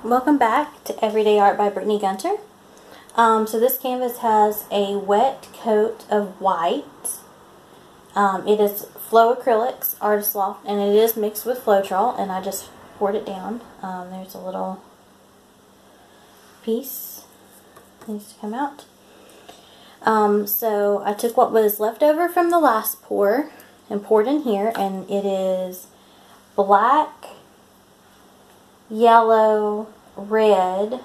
Welcome back to Everyday Art by Brittany Gunter. So this canvas has a wet coat of white. It is Flow Acrylics Artist Loft, and it is mixed with Floetrol, and I just poured it down. There's a little piece that needs to come out. So I took what was left over from the last pour and poured in here, and it is black, yellow, red,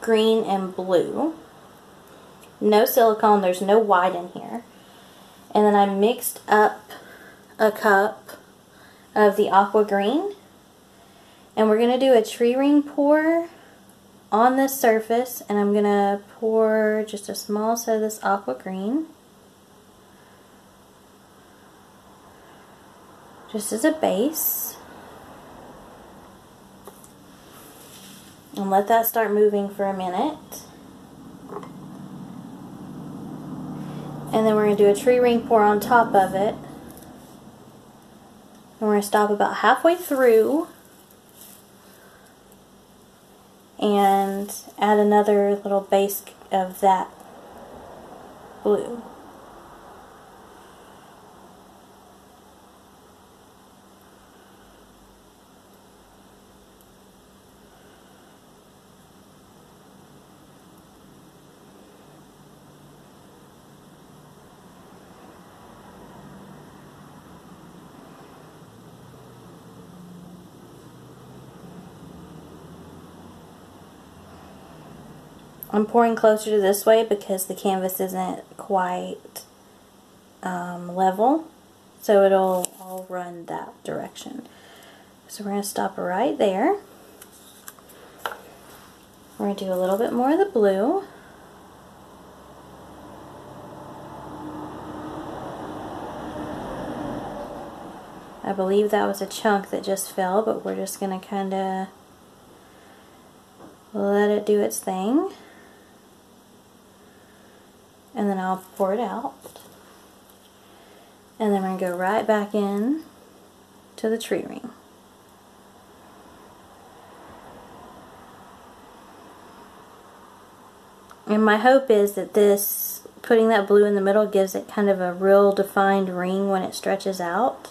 green, and blue. No silicone, there's no white in here. And then I mixed up a cup of the aqua green. And we're going to do a tree ring pour on this surface. And I'm going to pour just a small set of this aqua green, just as a base. And let that start moving for a minute. And then we're going to do a tree ring pour on top of it. And we're going to stop about halfway through and add another little base of that blue. I'm pouring closer to this way because the canvas isn't quite level, so it'll all run that direction. So we're going to stop right there. We're going to do a little bit more of the blue. I believe that was a chunk that just fell, but we're just going to kind of let it do its thing. And then I'll pour it out. And then we're going to go right back in to the tree ring. And my hope is that this, putting that blue in the middle, gives it kind of a real defined ring when it stretches out.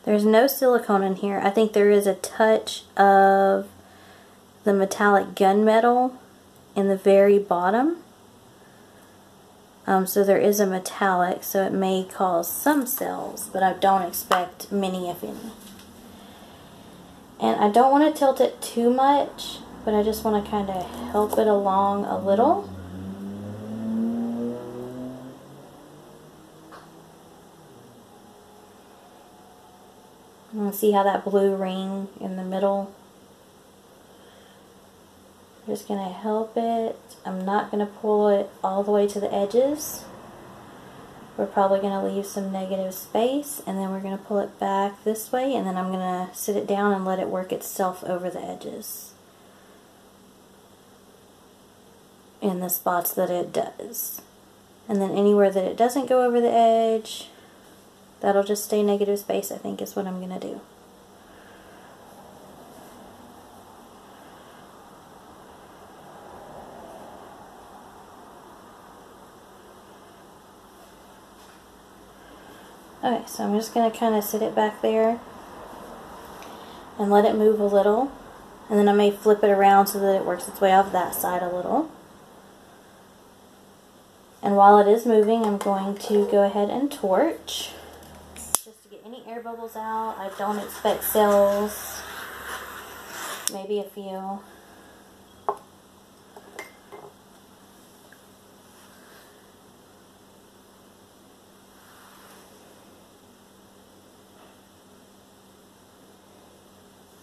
There's no silicone in here. I think there is a touch of the metallic gunmetal in the very bottom. So there is a metallic, so it may cause some cells, but I don't expect many, if any. And I don't want to tilt it too much, but I just want to kind of help it along a little. And see how that blue ring in the middle, I'm just going to help it. I'm not going to pull it all the way to the edges. We're probably going to leave some negative space, and then we're going to pull it back this way, and then I'm going to sit it down and let it work itself over the edges in the spots that it does. And then anywhere that it doesn't go over the edge, that'll just stay negative space, I think, is what I'm going to do. Okay, so I'm just going to kind of sit it back there and let it move a little. And then I may flip it around so that it works its way off that side a little. And while it is moving, I'm going to go ahead and torch. Any air bubbles out. I don't expect cells, maybe a few.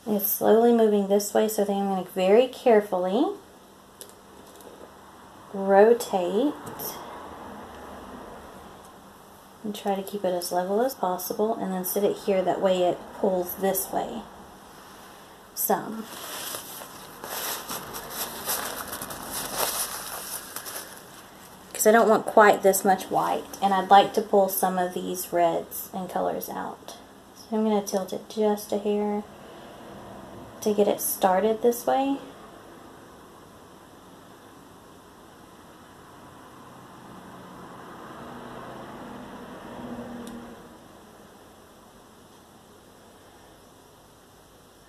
It's slowly moving this way, so I think I'm going to very carefully rotate and try to keep it as level as possible, and then sit it here, that way it pulls this way some. because I don't want quite this much white, and I'd like to pull some of these reds and colors out. So I'm going to tilt it just a hair to get it started this way.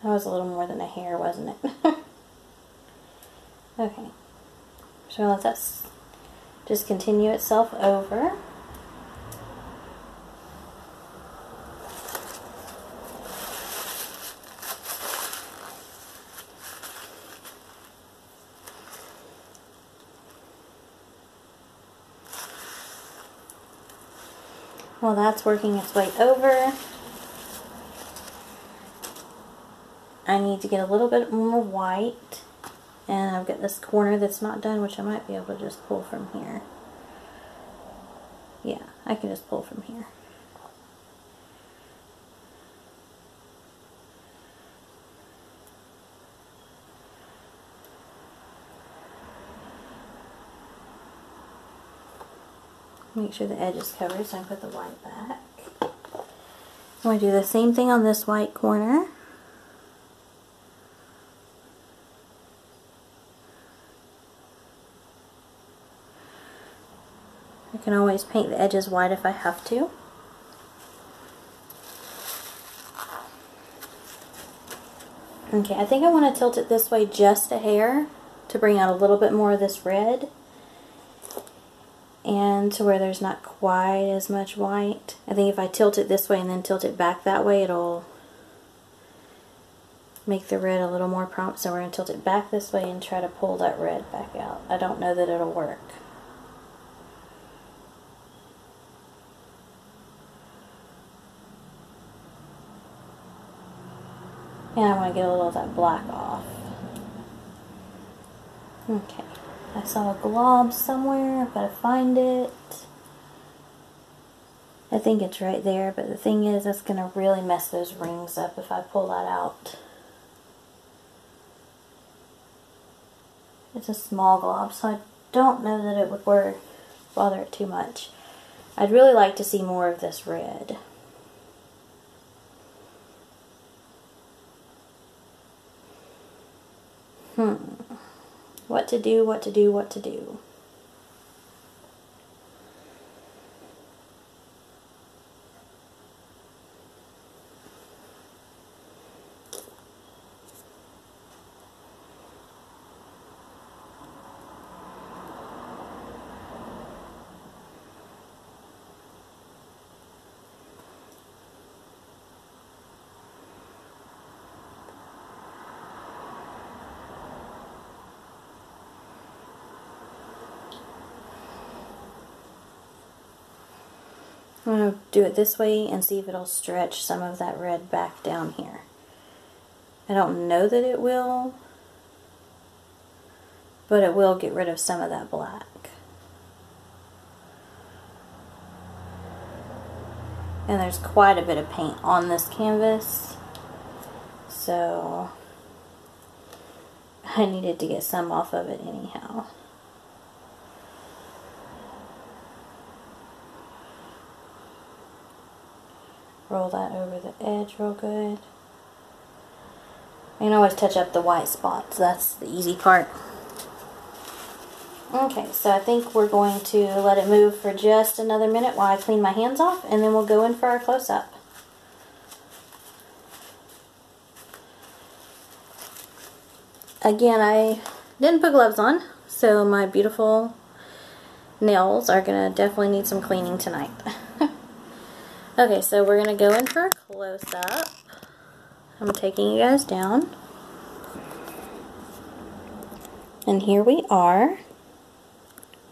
That was a little more than a hair, wasn't it? Okay. So let that just continue itself over. While that's working its way over, I need to get a little bit more white, and I've got this corner that's not done, which I might be able to just pull from here. Yeah, I can just pull from here. Make sure the edge is covered so I can put the white back. I'm going to do the same thing on this white corner. I can always paint the edges white if I have to. Okay, I think I want to tilt it this way just a hair to bring out a little bit more of this red, and to where there's not quite as much white. I think if I tilt it this way and then tilt it back that way, it'll make the red a little more prompt. So we're going to tilt it back this way and try to pull that red back out. I don't know that it'll work. And I want to get a little of that black off. Okay. I saw a glob somewhere. I've got to find it. I think it's right there, but the thing is, that's going to really mess those rings up if I pull that out. It's a small glob, so I don't know that it would bother it too much. I'd really like to see more of this red. What to do, what to do, what to do. I'm going to do it this way and see if it'll stretch some of that red back down here. I don't know that it will, but it will get rid of some of that black. And there's quite a bit of paint on this canvas, so I needed to get some off of it anyhow. Roll that over the edge real good. You can always touch up the white spots. That's the easy part. Okay, so I think we're going to let it move for just another minute while I clean my hands off, and then we'll go in for our close-up. Again, I didn't put gloves on, so my beautiful nails are going to definitely need some cleaning tonight. Okay, so we're going to go in for a close-up. I'm taking you guys down. And here we are.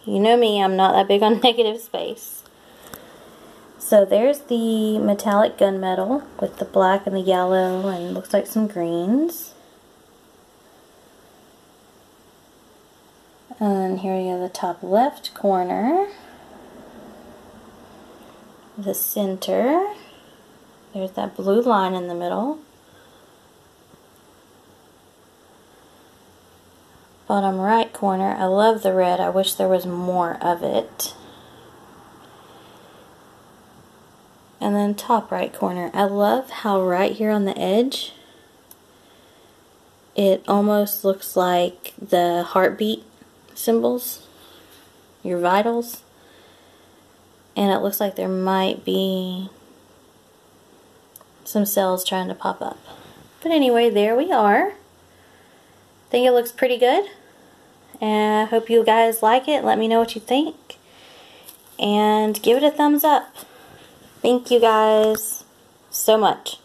You know me, I'm not that big on negative space. So there's the metallic gunmetal with the black and the yellow and looks like some greens. And here we have the top left corner. The center, there's that blue line in the middle. Bottom right corner, I love the red. I wish there was more of it. And then top right corner. I love how right here on the edge, it almost looks like the heartbeat symbols, your vitals. And it looks like there might be some cells trying to pop up. But anyway, there we are. I think it looks pretty good. And I hope you guys like it. Let me know what you think. And give it a thumbs up. Thank you guys so much.